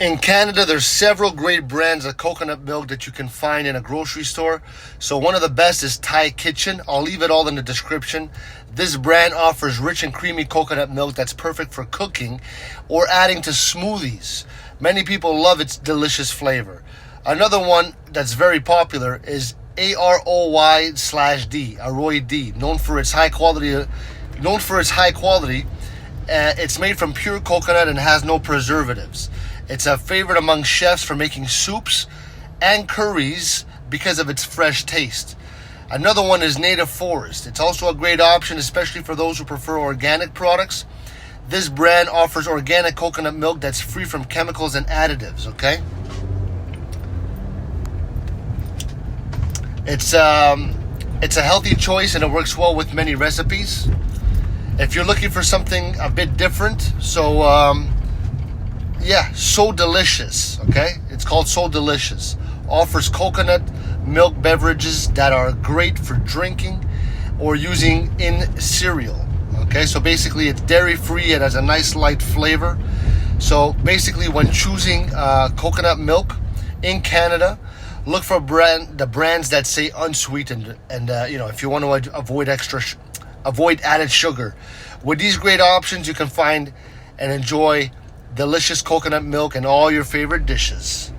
In Canada, there's several great brands of coconut milk that you can find in a grocery store. So one of the best is Thai Kitchen. I'll leave it all in the description. This brand offers rich and creamy coconut milk that's perfect for cooking or adding to smoothies. Many people love its delicious flavor. Another one that's very popular is Aroy-D, known for its high quality. It's made from pure coconut and has no preservatives. It's a favorite among chefs for making soups and curries because of its fresh taste. Another one is Native Forest. It's also a great option, especially for those who prefer organic products. This brand offers organic coconut milk that's free from chemicals and additives, okay? It's a healthy choice and it works well with many recipes. If you're looking for something a bit different, So Delicious, okay? It's called So Delicious. Offers coconut milk beverages that are great for drinking or using in cereal, okay? So basically it's dairy-free, it has a nice light flavor. So basically when choosing coconut milk in Canada, look for the brands that say unsweetened and if you want to avoid added sugar. With these great options, you can find and enjoy delicious coconut milk in all your favorite dishes.